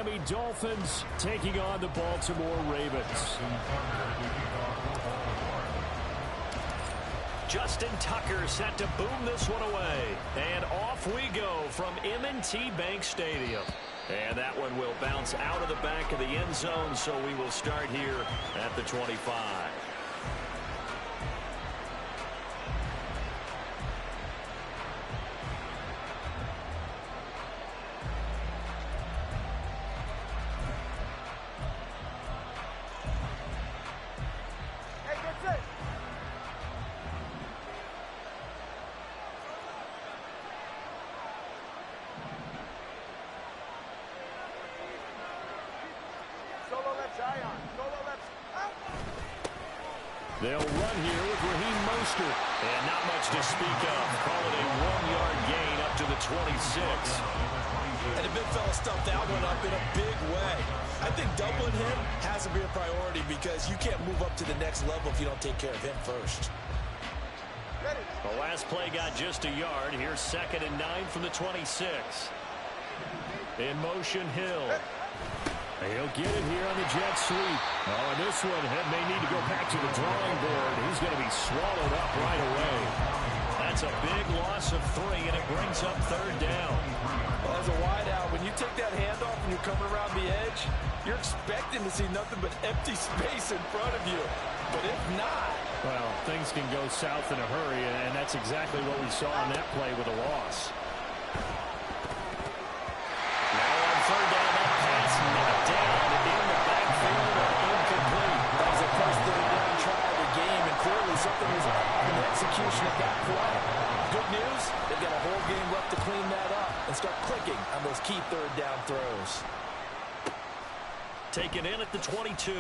Miami Dolphins taking on the Baltimore Ravens. Justin Tucker set to boom this one away. And off we go from M&T Bank Stadium. And that one will bounce out of the back of the end zone, so we will start here at the 25. They'll run here with Raheem Mostert. And not much to speak of. Call it a 1-yard gain up to the 26. And the big fella stuffed that one up in a big way. I think doubling him has to be a priority because you can't move up to the next level if you don't take care of him first. The last play got just a yard. Here's 2nd and 9 from the 26. In motion, Hill. He'll get it here on the jet sweep. Oh, and this one may need to go back to the drawing board. He's going to be swallowed up right away. That's a big loss of 3, and it brings up 3rd down. Well, as a wideout, when you take that handoff and you're coming around the edge, you're expecting to see nothing but empty space in front of you. But if not... Well, things can go south in a hurry, and that's exactly what we saw on that play with a loss. Now on 3rd down, that pass knocked down in the backfield and incomplete. That was the first 3rd down try of the game, and clearly something was off in the execution of that play. Good news, they've got a whole game left to clean that up and start clicking on those key 3rd down throws. Taken in at the 22.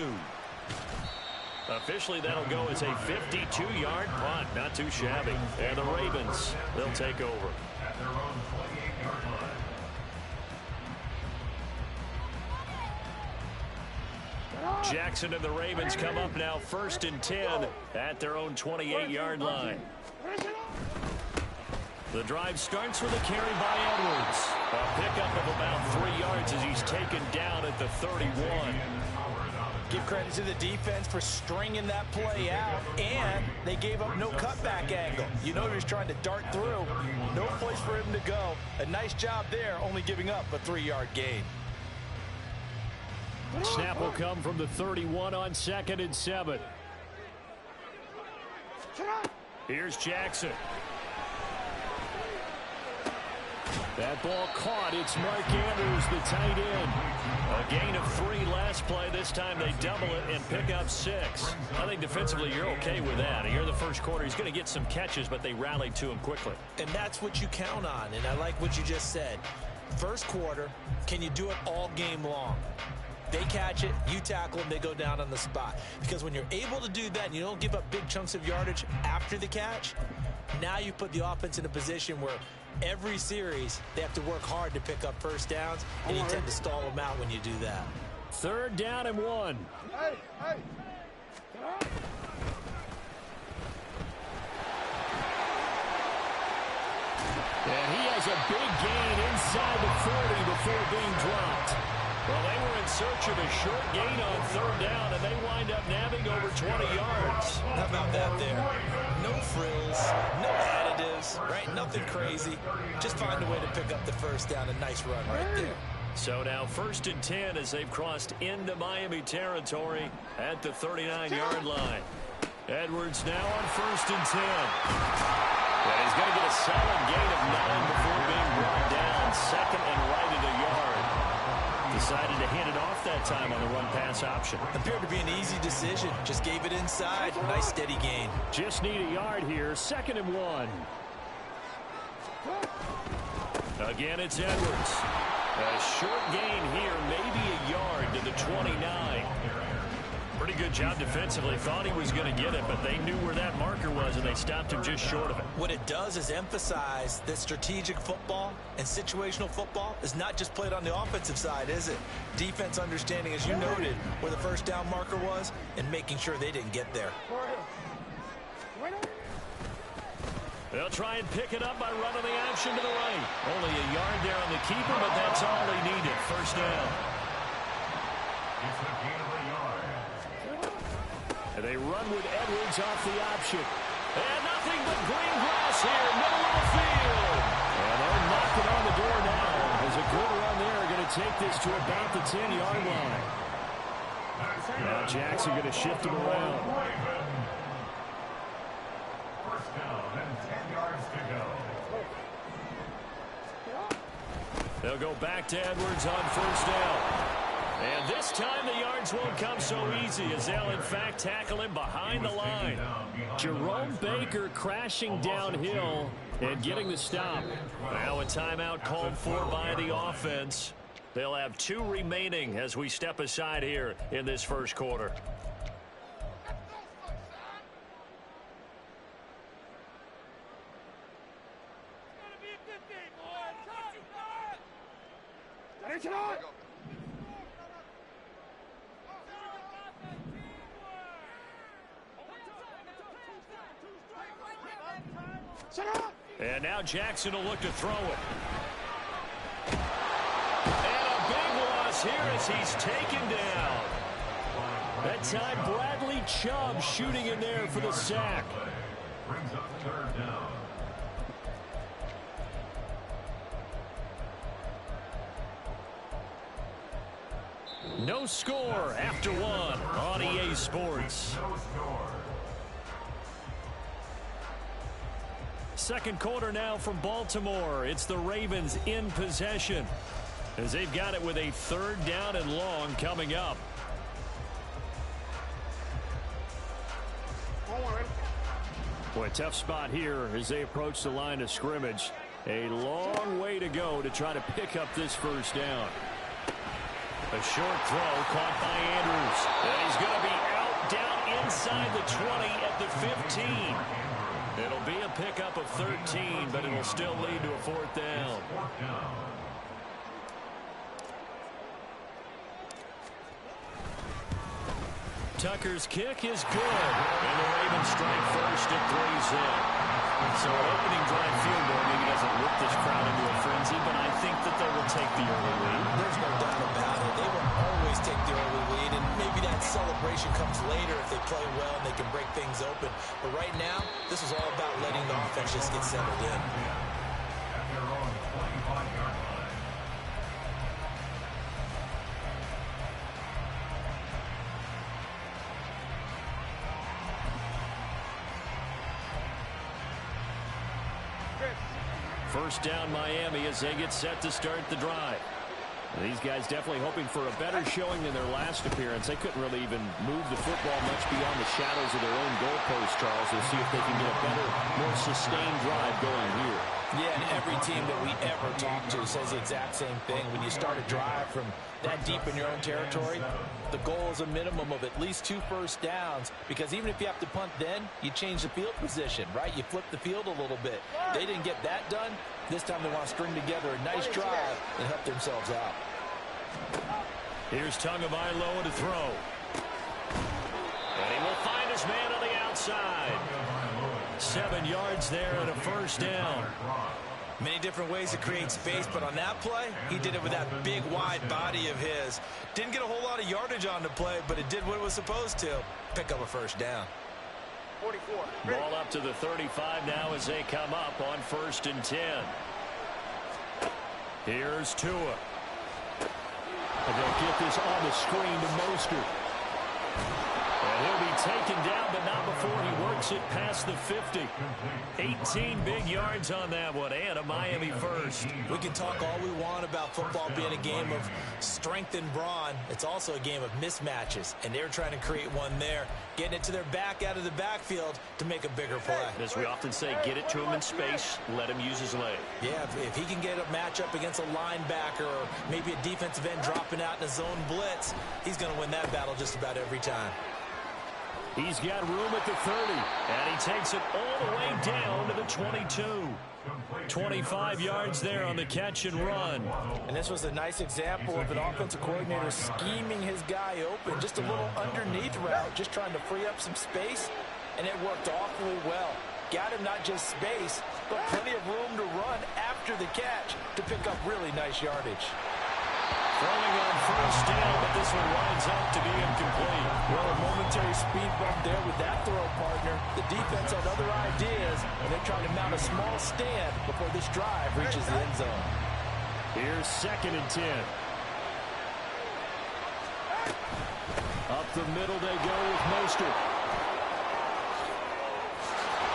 Officially, that'll go as a 52-yard punt. Not too shabby. And the Ravens, they'll take over. Jackson and the Ravens come up now 1st and 10 at their own 28-yard line. The drive starts with a carry by Edwards. A pickup of about 3 yards as he's taken down at the 31. Give credit to the defense for stringing that play out, and they gave up no cutback angle. You know he was trying to dart through. No place for him to go. A nice job there, only giving up a 3-yard gain. Snap will come from the 31 on 2nd and 7. Here's Jackson. That ball caught. It's Mark Andrews, the tight end. A gain of 3 last play. This time they double it and pick up 6. I think defensively you're okay with that. Here in the first quarter, he's going to get some catches, but they rallied to him quickly. And that's what you count on, and I like what you just said. First quarter, can you do it all game long? They catch it, you tackle them, they go down on the spot. Because when you're able to do that and you don't give up big chunks of yardage after the catch, now you put the offense in a position where every series they have to work hard to pick up first downs, and you tend to stall them out when you do that. 3rd down and 1. Hey, hey. And he has a big gain inside the 40 before being dropped. Well, they were in search of a short gain on 3rd down, and they wind up nabbing over 20 yards. How about that there? No frills, no additives, right? Nothing crazy. Just find a way to pick up the first down. A nice run right there. So now 1st and 10 as they've crossed into Miami territory at the 39-yard line. Edwards now on 1st and 10. And he's going to get a solid gain of 9 before being brought down. 2nd and right at a yard. Decided to hand it off that time on the run-pass option. Appeared to be an easy decision. Just gave it inside. Nice steady gain. Just need a yard here. 2nd and 1. Again, it's Edwards. A short gain here, maybe a yard to the 29. Pretty good job defensively. Thought he was going to get it, but they knew where that marker was, and they stopped him just short of it. What it does is emphasize that strategic football and situational football is not just played on the offensive side, is it? Defense understanding, as you noted, where the first down marker was and making sure they didn't get there. They'll try and pick it up by running the option to the right. Only a yard there on the keeper, but that's all they needed. First down. And they run with Edwards off the option. And nothing but green grass here, middle of the field. And they're knocking on the door now. As a good run there, going to take this to about the 10-yard line. Now Jackson going to shift him around. First down and 10 yards to go. They'll go back to Edwards on first down. And this time the yards won't come so easy as they'll in fact tackle him behind the line. Jerome Baker crashing downhill and getting the stop. Now a timeout called for by the offense. They'll have 2 remaining as we step aside here in this first quarter. And now Jackson will look to throw it. And a big loss here as he's taken down. That time Bradley Chubb shooting in there for the sack. Brings up third down. No score after 1 on EA Sports. No score. Second quarter now from Baltimore. It's the Ravens in possession as they've got it with a 3rd down and long coming up. Boy, tough spot here as they approach the line of scrimmage. A long way to go to try to pick up this first down. A short throw caught by Andrews. And he's going to be out down inside the 20 at the 15. It'll be a pickup of 13, but it'll still lead to a 4th down. Tucker's kick is good. And the Ravens strike first at 3's in. So an opening drive field goal maybe doesn't whip this crowd into a frenzy, but I think that they will take the early lead. There's no doubt about it. They will always take the early lead, and maybe that celebration comes later if they play well and they can break things open. But right now, this is all about letting the offense just get settled in. At their own 25-yard line. First down Miami as they get set to start the drive. These guys definitely hoping for a better showing than their last appearance. They couldn't really even move the football much beyond the shadows of their own goalpost, Charles. We'll see if they can get a better, more sustained drive going here. Yeah, and every team that we ever talk to says the exact same thing. When you start a drive from that deep in your own territory, the goal is a minimum of at least 2 first downs, because even if you have to punt then, you change the field position, right? You flip the field a little bit. They didn't get that done. This time they want to string together a nice drive and help themselves out. Here's Tagovailoa to throw. And he will find his man on the outside. 7 yards there and a first down. Many different ways to create space, but on that play, he did it with that big, wide body of his. Didn't get a whole lot of yardage on the play, but it did what it was supposed to. Pick up a first down. 44. Ball up to the 35 now as they come up on 1st and 10. Here's Tua. And they'll get this on the screen to Mostert. And he'll be taken down, but not before he works it past the 50. 18 big yards on that one, and a Miami first. We can talk all we want about football being a game of strength and brawn. It's also a game of mismatches, and they're trying to create one there, getting it to their back out of the backfield to make a bigger play. As we often say, get it to him in space, let him use his leg. Yeah, if he can get a matchup against a linebacker or maybe a defensive end dropping out in a zone blitz, he's going to win that battle just about every time. He's got room at the 30, and he takes it all the way down to the 22. 25 yards there on the catch and run. And this was a nice example of an offensive coordinator scheming his guy open. Just a little underneath route, just trying to free up some space, and it worked awfully well. Got him not just space, but plenty of room to run after the catch to pick up really nice yardage. Throwing on first down, but this this one winds up to be incomplete. Well, a momentary speed bump there with that throw, partner. The defense had other ideas, and they're trying to mount a small stand before this drive reaches the end zone. Here's 2nd and 10. Up the middle they go with Mostert.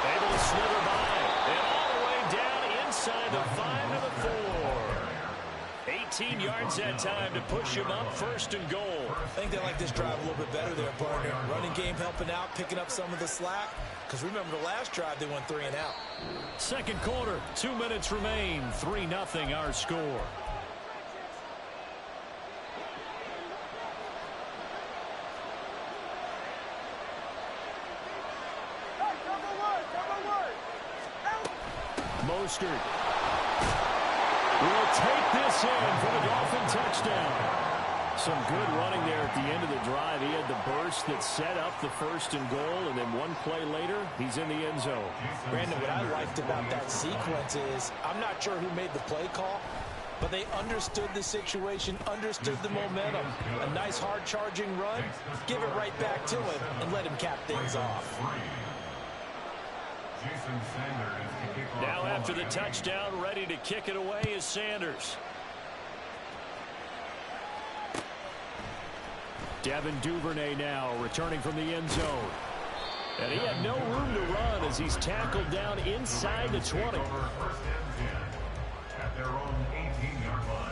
Able to slither by. And all the way down inside the 5 to the 4. 18 yards that time to push him up 1st and goal. I think they like this drive a little bit better there, partner. Running game helping out, picking up some of the slack. Because remember the last drive, they went 3 and out. 2nd quarter, 2 minutes remain. 3-0 our score. Mostert will take this in for the Dolphin touchdown. Some good running there at the end of the drive. He had the burst that set up the 1st and goal, and then one play later, he's in the end zone. Brandon, what I liked about that sequence is I'm not sure who made the play call, but they understood the situation, understood the momentum. A nice hard-charging run, give it right back to him, and let him cap things off. Now after the touchdown, ready to kick it away is Sanders. Devin Duvernay now returning from the end zone. And he had no room to run as he's tackled down inside the 20. At their own 18-yard line.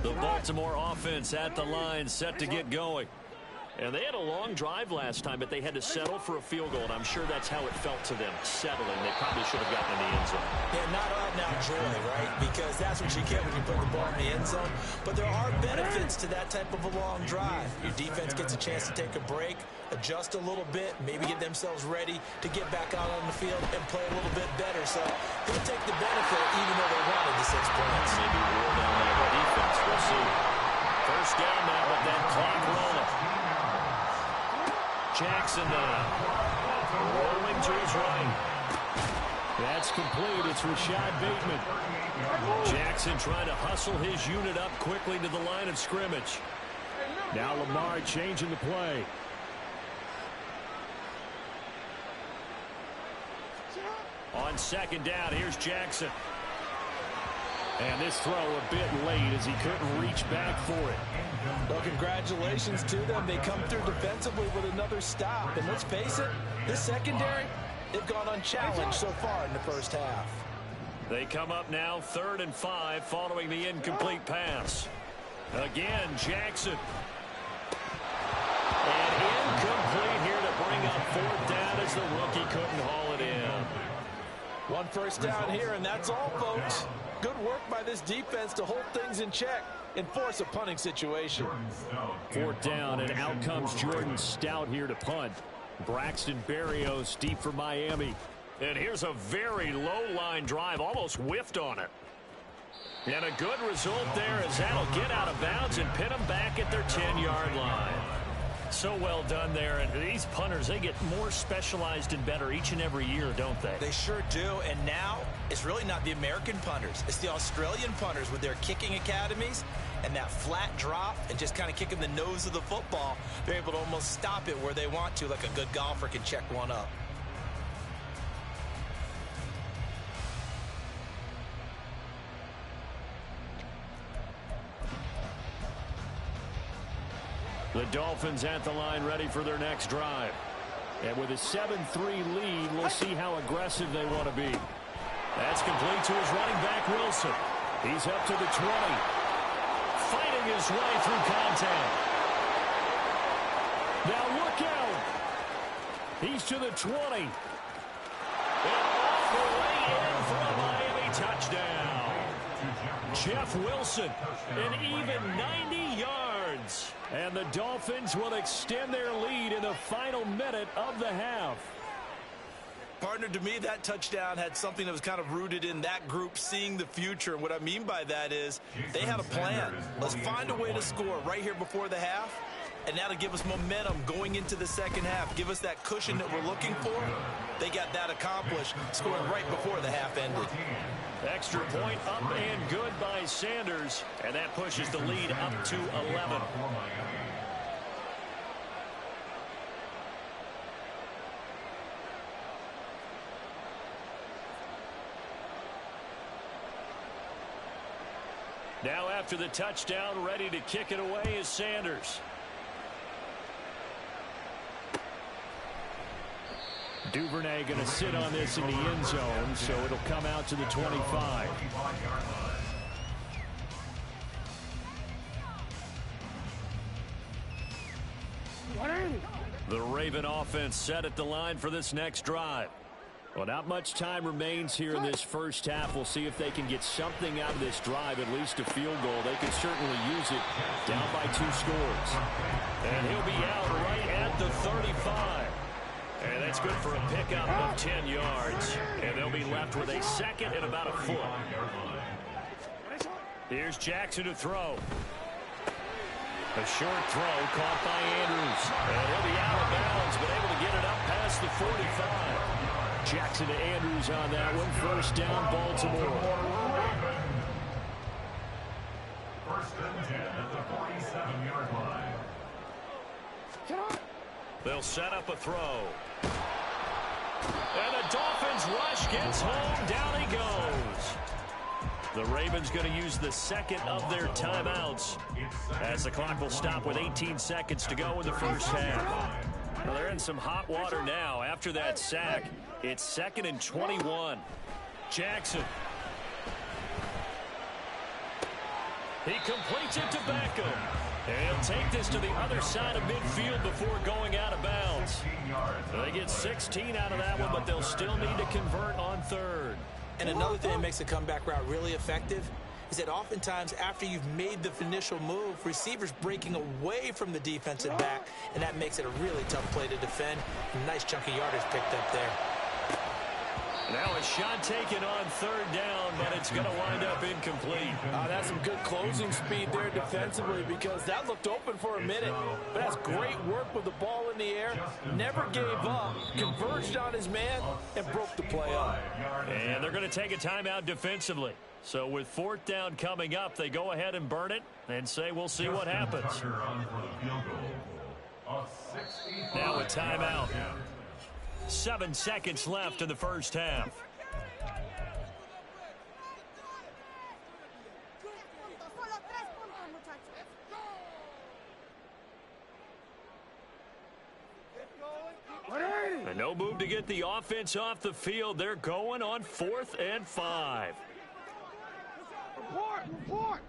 The Baltimore offense at the line, set to get going. And they had a long drive last time, but they had to settle for a field goal, and I'm sure that's how it felt to them, settling. They probably should have gotten in the end zone. Yeah, not out-and-out joy, right? Because that's what you get when you put the ball in the end zone. But there are benefits to that type of a long drive. Your defense gets a chance to take a break, adjust a little bit, maybe get themselves ready to get back out on the field and play a little bit better. So they'll take the benefit even though they wanted the 6 points. Maybe roll down the defense. We'll see. 1st down now with that clock rolling. Jackson now. Rolling to his right. That's complete. It's Rashad Bateman. Jackson trying to hustle his unit up quickly to the line of scrimmage. Now Lamar changing the play. On 2nd down, here's Jackson. And this throw a bit late as he couldn't reach back for it. Well, congratulations to them. They come through defensively with another stop. And let's face it, this secondary, they've gone unchallenged so far in the 1st half. They come up now 3rd and 5 following the incomplete pass. Again, Jackson. And incomplete here to bring up 4th down as the rookie couldn't haul it in. 1 first down here, and that's all, folks. Good work by this defense to hold things in check and force a punting situation. 4th down, and out comes Jordan Stout here to punt. Braxton Berrios deep for Miami. And here's a very low-line drive, almost whiffed on it. And a good result there as that'll get out of bounds and pin them back at their 10-yard line. So well done there, and these punters, they get more specialized and better each and every year, don't they? They sure do, and now it's really not the American punters. It's the Australian punters with their kicking academies and that flat drop and just kind of kicking the nose of the football. They're able to almost stop it where they want to, like a good golfer can check one up. The Dolphins at the line ready for their next drive. And with a 7-3 lead, we'll see how aggressive they want to be. That's complete to his running back, Wilson. He's up to the 20. Fighting his way through contact. Now look out. He's to the 20. And off the way in for a Miami touchdown. Jeff Wilson, an even 90 yards. And the Dolphins will extend their lead in the final minute of the half. Partner, to me, that touchdown had something that was kind of rooted in that group seeing the future. And what I mean by that is they had a plan. Let's find a way to score right here before the half and that'll give us momentum going into the second half. Give us that cushion that we're looking for. They got that accomplished, scoring right before the half ended. Extra point up and good by Sanders, and that pushes the lead up to 11. Now after the touchdown, ready to kick it away is Sanders. Duvernay going to sit on this in the end zone, so it'll come out to the 25. The Raven offense set at the line for this next drive. Well, not much time remains here in this first half. We'll see if they can get something out of this drive, at least a field goal. They can certainly use it down by 2 scores. And he'll be out right at the 35. And that's good for a pickup of 10 yards. And they'll be left with a second and about a foot. Here's Jackson to throw. A short throw caught by Andrews. And he'll be out of bounds, but able to get it up past the 45. Jackson to Andrews on that one. First down, Baltimore. First and 10 at the 47-yard line. They'll set up a throw. And the Dolphins rush gets home. Down he goes. The Ravens going to use the second of their timeouts as the clock will stop with 18 seconds to go in the first half. Well, they're in some hot water now after that sack. It's 2nd and 21. Jackson. He completes it to Beckham. And he'll take this to the other side of midfield before going out of bounds. They get 16 out of that one, but they'll still need to convert on 3rd. And another thing that makes the comeback route really effective is that oftentimes after you've made the initial move, receivers breaking away from the defensive back, and that makes it a really tough play to defend. A nice chunk of yardage picked up there. Now a shot taken on 3rd down, but it's going to wind up incomplete. That's some good closing speed there defensively because that looked open for a minute. But that's great work with the ball in the air. Never gave up, converged on his man, and broke the play up. And they're going to take a timeout defensively. So with 4th down coming up, they go ahead and burn it and say we'll see what happens. Now a timeout. 7 seconds left in the first half. And no move to get the offense off the field. They're going on 4th and 5. Report!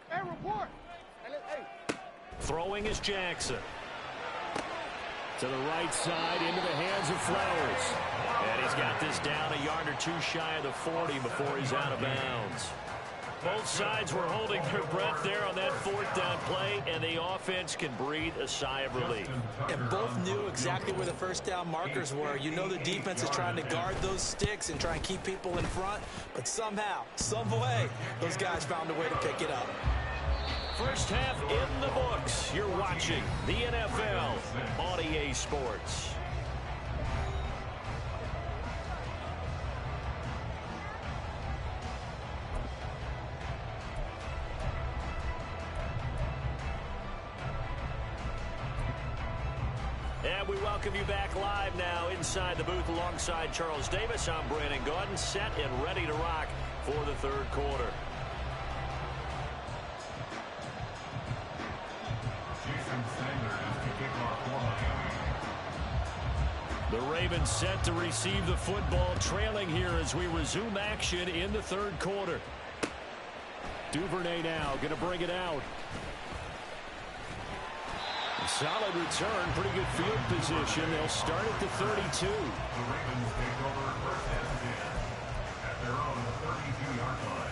Hey, report! Hey. Throwing is Jackson. To the right side, into the hands of Flowers. And he's got this down a yard or 2 shy of the 40 before he's out of bounds. Both sides were holding their breath there on that 4th down play, and the offense can breathe a sigh of relief. And both knew exactly where the first down markers were. You know the defense is trying to guard those sticks and try and keep people in front, but somehow, some way, those guys found a way to pick it up. First half in the books. You're watching the NFL on EA Sports. And we welcome you back live now inside the booth alongside Charles Davis. I'm Brandon Gaudin, set and ready to rock for the 3rd quarter. The Ravens set to receive the football, trailing here as we resume action in the 3rd quarter. Duvernay now going to bring it out. A solid return, pretty good field position. They'll start at the 32. The Ravens take over 1st and 10 at their own 32-yard line.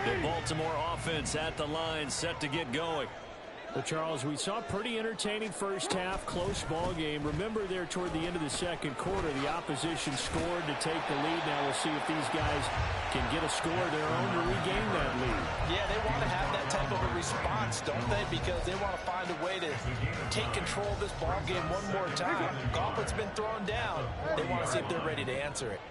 The Baltimore offense at the line, set to get going. Well, Charles, we saw a pretty entertaining first half, close ball game. Remember there toward the end of the second quarter, the opposition scored to take the lead. Now we'll see if these guys can get a score of their own to regain that lead. Yeah, they want to have that type of a response, don't they? Because they want to find a way to take control of this ball game one more time. Gauntlet's been thrown down. They want to see if they're ready to answer it.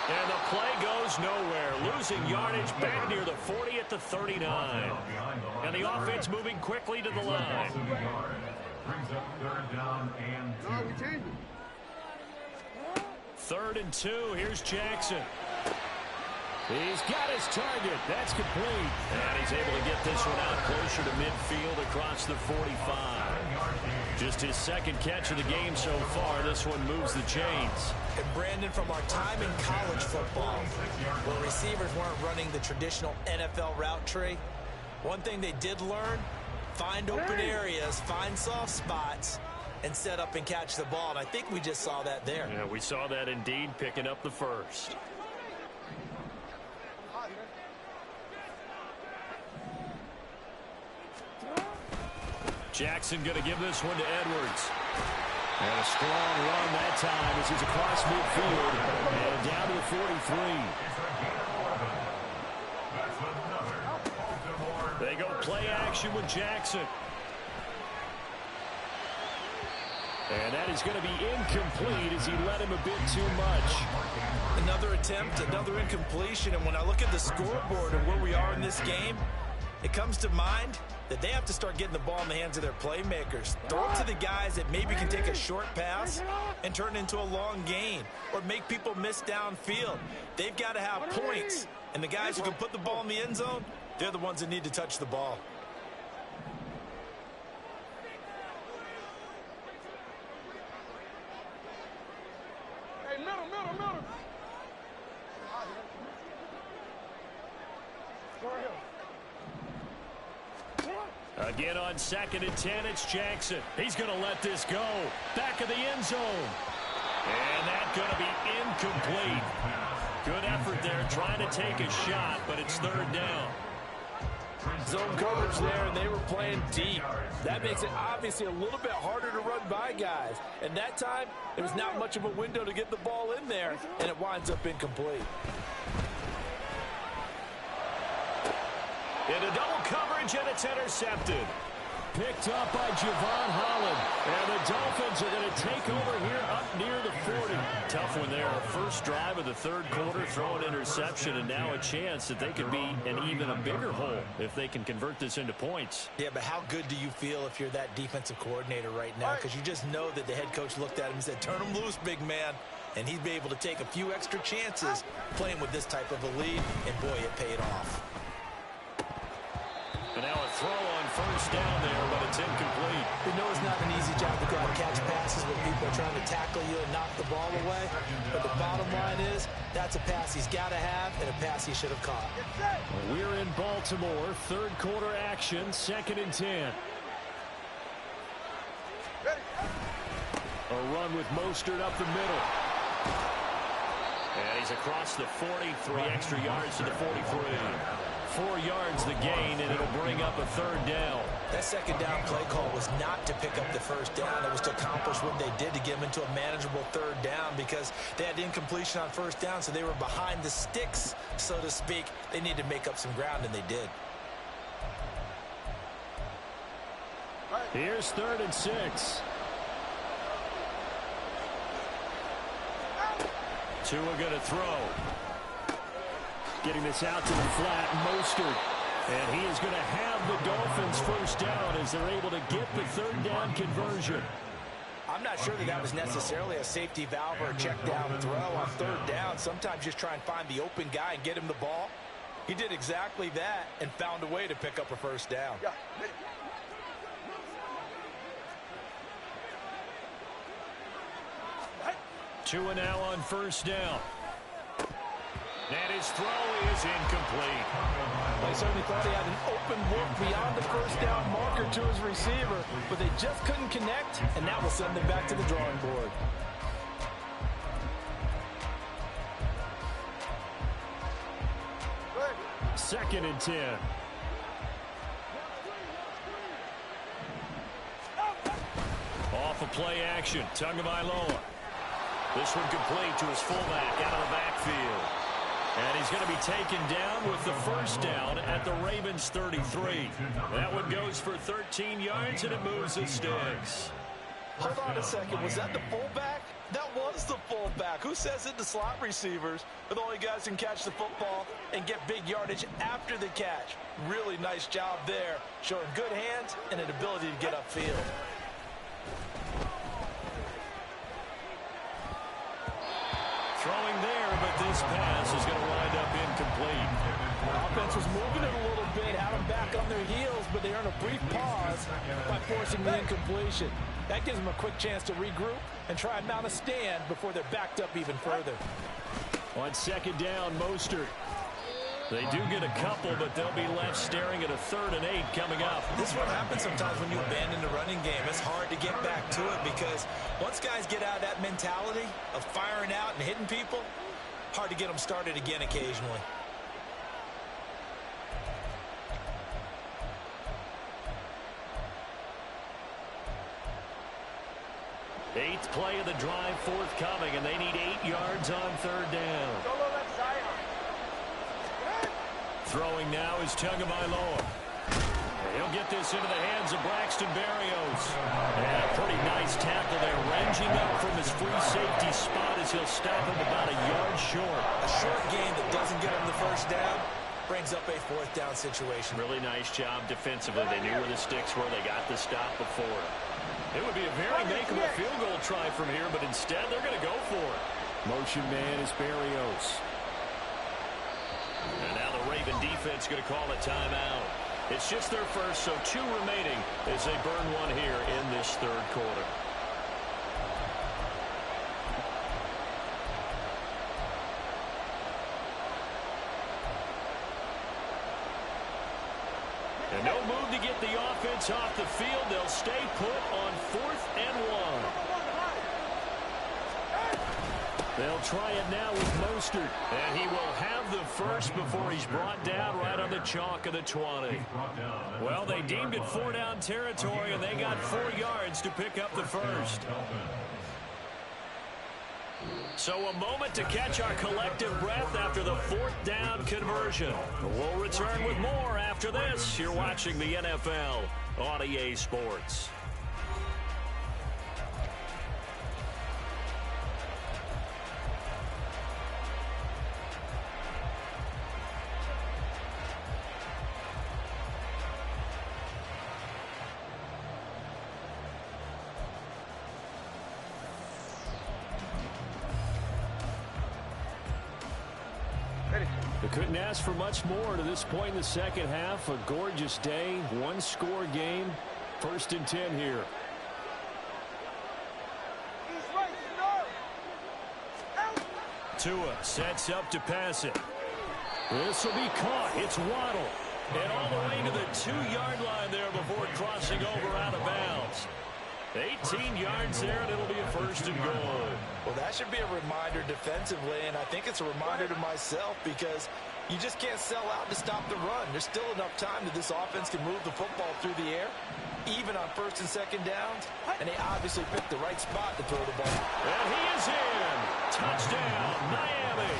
And the play goes nowhere. Losing yardage back near the 40 at the 39. And the offense moving quickly to the line. Brings up third down and 2. 3rd and 2. Here's Jackson. He's got his target. That's complete. And he's able to get this one out closer to midfield across the 45. Just his second catch of the game so far. This one moves the chains. And Brandon, from our time in college football, where receivers weren't running the traditional NFL route tree, one thing they did learn, find open areas, find soft spots, and set up and catch the ball. And I think we just saw that there. Yeah, we saw that indeed, picking up the first. Jackson going to give this one to Edwards. And a strong run that time as he's across midfield and down to the 43. They go play action with Jackson. And that is going to be incomplete as he let him a bit too much. Another attempt, another incompletion. And when I look at the scoreboard and where we are in this game, it comes to mind that they have to start getting the ball in the hands of their playmakers. Throw it to the guys that maybe can take a short pass and turn it into a long gain or make people miss downfield. They've got to have points. And the guys who can put the ball in the end zone, they're the ones that need to touch the ball. Hey, middle. Go ahead. Again on 2nd and 10, it's Jackson. He's going to let this go. Back of the end zone. And that's going to be incomplete. Good effort there trying to take a shot, but it's 3rd down. Zone coverage there, and they were playing deep. That makes it obviously a little bit harder to run by guys. And that time, there was not much of a window to get the ball in there, and it winds up incomplete. Into double coverage, and it's intercepted. Picked up by Javon Holland. And the Dolphins are going to take over here up near the 40. Tough one there. First drive of the 3rd quarter, throw an interception, and now a chance that they could be in even a bigger hole if they can convert this into points. Yeah, but how good do you feel if you're that defensive coordinator right now? Because you just know that the head coach looked at him and said, turn him loose, big man. And he'd be able to take a few extra chances playing with this type of a lead, and boy, it paid off. And now a throw on 1st down there, but it's incomplete. We know it's not an easy job to go out and catch passes when people are trying to tackle you and knock the ball away. But the bottom line is, that's a pass he's got to have and a pass he should have caught. We're in Baltimore. 3rd quarter action, 2nd and 10. A run with Mostert up the middle. And he's across the 40, 3 extra yards to the 43. 4 yards the gain, and it'll bring up a 3rd down. That 2nd down play call was not to pick up the 1st down. It was to accomplish what they did to get them into a manageable 3rd down because they had incompletion on 1st down, so they were behind the sticks, so to speak. They needed to make up some ground, and they did. Here's 3rd and 6. Tua going to throw. Getting this out to the flat, Mostert. And he is going to have the Dolphins 1st down as they're able to get the 3rd down conversion. I'm not sure that was necessarily a safety valve or a check down throw on 3rd down. Sometimes just try and find the open guy and get him the ball. He did exactly that and found a way to pick up a 1st down. Tua now on 1st down. And his throw is incomplete. They certainly thought he had an open look beyond the 1st down marker to his receiver, but they just couldn't connect, and that will send them back to the drawing board. 2nd and 10. Off of play action. Tagovailoa. This one complete to his fullback out of the backfield. And he's going to be taken down with the first down at the Ravens 33. That one goes for 13 yards, and it moves the sticks. Hold on a second. Was that the fullback? That was the fullback. Who says it? The slot receivers are the only guys who can catch the football and get big yardage after the catch. Really nice job there, showing good hands and an ability to get upfield. Throwing there, but this pass is going to wind up incomplete. Offense was moving it a little bit, had them back on their heels, but they earned a brief pause by forcing the incompletion. That gives them a quick chance to regroup and try and mount a stand before they're backed up even further. On 2nd down, Mostert. They do get a couple, but they'll be left staring at a 3rd and 8 coming up. This is what happens sometimes when you abandon the running game. It's hard to get back to it because once guys get out of that mentality of firing out and hitting people, hard to get them started again occasionally. Eighth play of the drive forthcoming, and they need 8 yards on 3rd down. Throwing now is Tagovailoa. He'll get this into the hands of Braxton Berrios. And a pretty nice tackle there, ranging up from his free safety spot as he'll stop him about a yard short. A short gain that doesn't get him the first down brings up a 4th down situation. Really nice job defensively. They knew where the sticks were. They got the stop before. It would be a very makeable field goal try from here, but instead they're going to go for it. Motion man is Berrios. And now the Raven defense going to call a timeout. It's just their first, so 2 remaining as they burn one here in this 3rd quarter. And no move to get the offense off the field. They'll stay put on 4th and 1. They'll try it now with Mostert. And he will have the first before he's brought down right on the chalk of the 20. Well, they deemed it 4-down territory, and they got 4 yards to pick up the first. So a moment to catch our collective breath after the 4th down conversion. We'll return with more after this. You're watching the NFL on EA Sports. They couldn't ask for much more to this point in the second half. A gorgeous day, 1-score game. 1st and 10 here. Tua sets up to pass it. This will be caught. It's Waddle. And all the way to the 2-yard line there before crossing over out of bounds. 18 yards there, and it'll be a 1st and goal. Well, that should be a reminder defensively, and I think it's a reminder to myself because you just can't sell out to stop the run. There's still enough time that this offense can move the football through the air, even on 1st and 2nd downs, and they obviously picked the right spot to throw the ball. And he is in. Touchdown, Miami.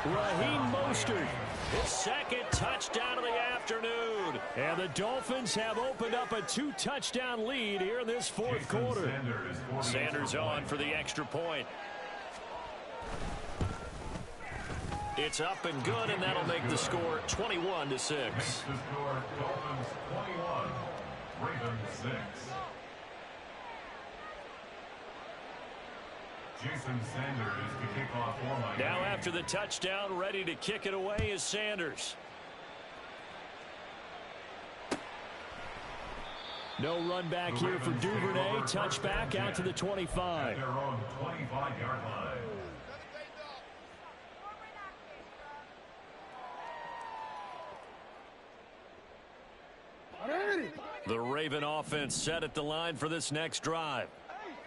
Raheem Mostert, his 2nd touchdown of the afternoon. And the Dolphins have opened up a 2-touchdown lead here in this 4th quarter. Sanders on for the extra point. It's up and good, and that'll make the score 21-6. The score, Dolphins 21, Ravens 6. Jason Sanders to kick off for Miami. Now after the touchdown, ready to kick it away is Sanders. No run back here for Duvernay. Touchback out to the 25. At their own 25-yard line. The Raven offense set at the line for this next drive.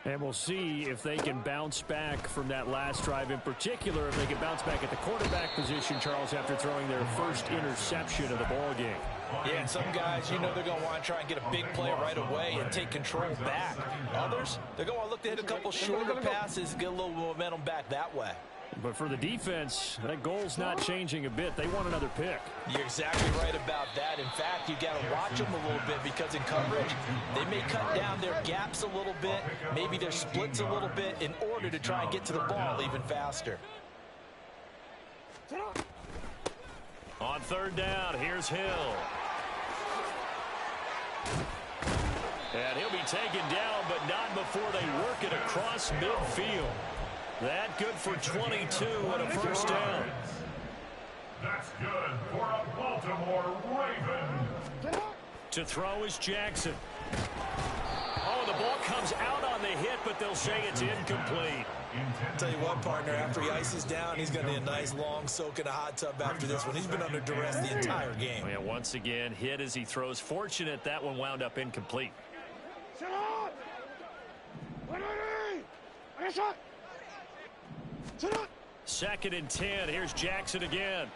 And we'll see if they can bounce back from that last drive, in particular, if they can bounce back at the quarterback position, Charles, after throwing their first interception of the ball game. Yeah, and some guys, you know they're going to want to try and get a big play right away and take control back. Others, they're going to look to hit a couple shorter passes, get a little momentum back that way. But for the defense, that goal's not changing a bit. They want another pick. You're exactly right about that. In fact, you got to watch them a little bit because in coverage, they may cut down their gaps a little bit, maybe their splits a little bit in order to try and get to the ball even faster. On third down, here's Hill. And he'll be taken down, but not before they work it across midfield. That good for 22 and a first down. That's good for a Baltimore Raven. To throw is Jackson. Oh, the ball comes out on the hit, but they'll say it's incomplete. Tell you what, partner, after he ices down, he's going to need a nice long soak in a hot tub after this one. He's been under duress the entire game. Yeah, once again, hit as he throws. Fortunate that one wound up incomplete. Second and 10. Here's Jackson again.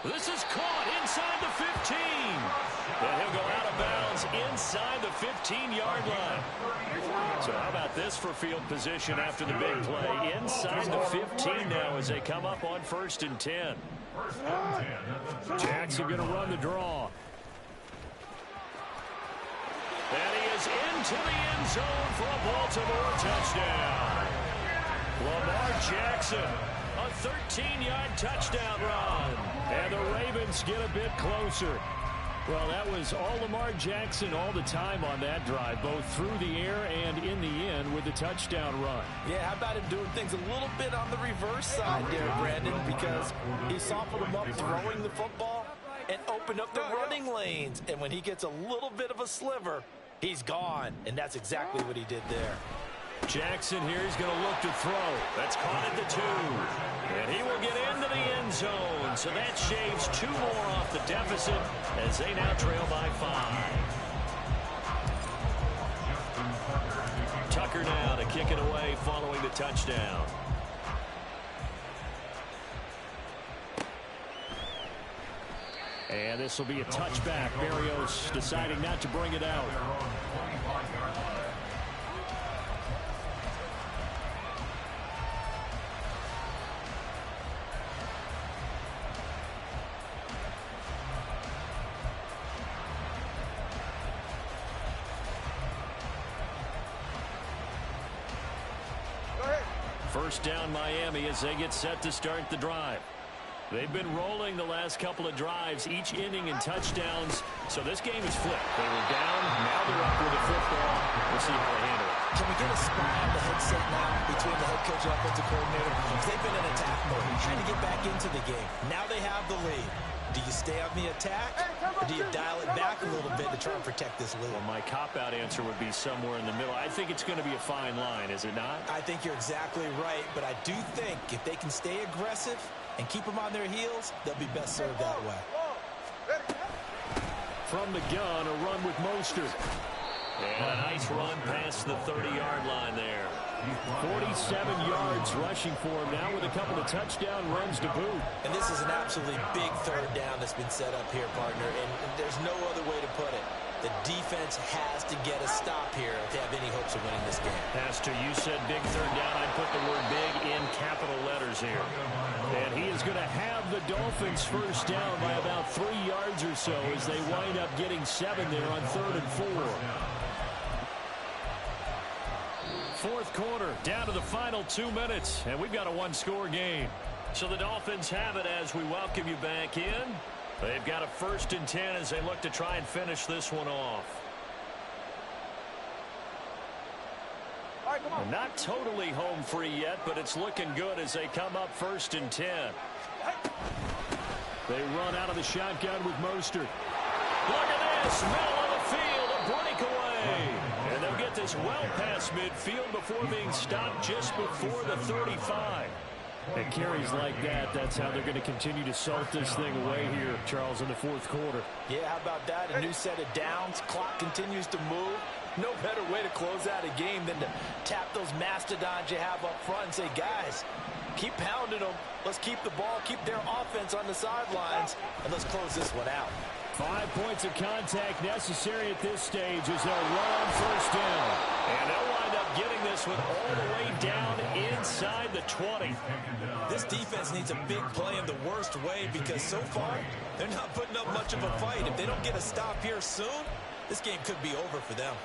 This is caught inside the 15. And he'll go out of bounds inside the 15-yard line. So how about this for field position after the big play? Inside the 15 now as they come up on first and 10. Jackson going to run the draw. And he is into the end zone for a Baltimore touchdown. Lamar Jackson, a 13-yard touchdown run. And the Ravens get a bit closer. Well, that was all Lamar Jackson all the time on that drive, both through the air and in the end with the touchdown run. Yeah, how about him doing things a little bit on the reverse side there, Brandon, because he softened him up throwing the football and opened up the running lanes. And when he gets a little bit of a sliver, he's gone. And that's exactly what he did there. Jackson here is going to look to throw. That's caught at the 2. And he will get into the end zone. So that shaves 2 more off the deficit as they now trail by 5. Tucker now to kick it away following the touchdown. And this will be a touchback. Berrios deciding not to bring it out. First down Miami as they get set to start the drive. They've been rolling the last couple of drives, each inning in touchdowns. So this game is flipped. They were down, now they're up with the football. We'll see how they handle it. Can we get a spy on the headset now between the head coach and offensive coordinator? They've been in attack mode, trying to get back into the game. Now they have the lead. Do you stay on the attack, or do you dial it back a little bit to try and protect this lead? Well, my cop-out answer would be somewhere in the middle. I think it's going to be a fine line, is it not? I think you're exactly right, but I do think if they can stay aggressive and keep them on their heels, they'll be best served that way. From the gun, a run with Mostert. And a nice run past the 30-yard line there. 47 yards rushing for him now with a couple of touchdown runs to boot. And this is an absolutely big third down that's been set up here, partner, and there's no other way to put it. The defense has to get a stop here if they have any hopes of winning this game. Pastor, you said big third down. I'd put the word big in capital letters here. And he is going to have the Dolphins first down by about 3 yards or so as they wind up getting 7 there on 3rd and 4. Fourth quarter, down to the final 2 minutes, and we've got a one-score game. So the Dolphins have it as we welcome you back in. They've got a 1st and 10 as they look to try and finish this one off. Not totally home free yet, but it's looking good as they come up 1st and 10. They run out of the shotgun with Mostert. Look at this, middle of the field, a breakaway. And they'll get this well past midfield before being stopped just before the 35. And carries like that, that's how they're going to continue to salt this thing away here, Charles, in the 4th quarter. Yeah, how about that? A new set of downs. Clock continues to move. No better way to close out a game than to tap those mastodons you have up front and say, guys, keep pounding them. Let's keep the ball, keep their offense on the sidelines, and let's close this one out. 5 points of contact necessary at this stage as they'll run on first down. And they'll wind up getting this one all the way down inside the 20. This defense needs a big play in the worst way because so far, they're not putting up much of a fight. If they don't get a stop here soon, this game could be over for them.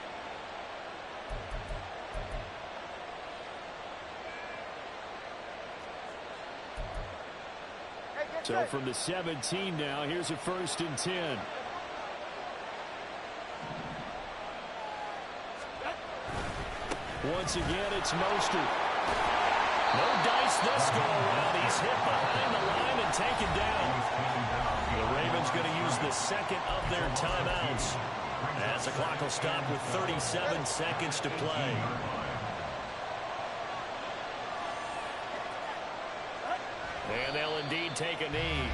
So from the 17 now, here's a 1st and 10. Once again, it's Mostert. No dice this go around. He's hit behind the line and taken down. The Ravens going to use the second of their timeouts as the clock will stop with 37 seconds to play. And they'll indeed take a knee.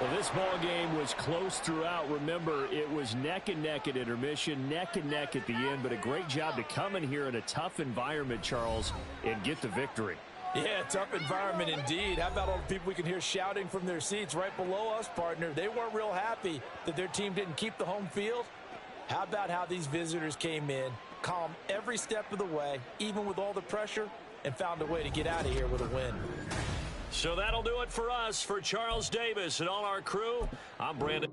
Well, this ball game was close throughout. Remember, it was neck and neck at intermission, neck and neck at the end, but a great job to come in here in a tough environment, Charles, and get the victory. Yeah, tough environment indeed. How about all the people we can hear shouting from their seats right below us, partner? They weren't real happy that their team didn't keep the home field. How about how these visitors came in, calm every step of the way, even with all the pressure, and found a way to get out of here with a win. So that'll do it for us. For Charles Davis and all our crew, I'm Brandon.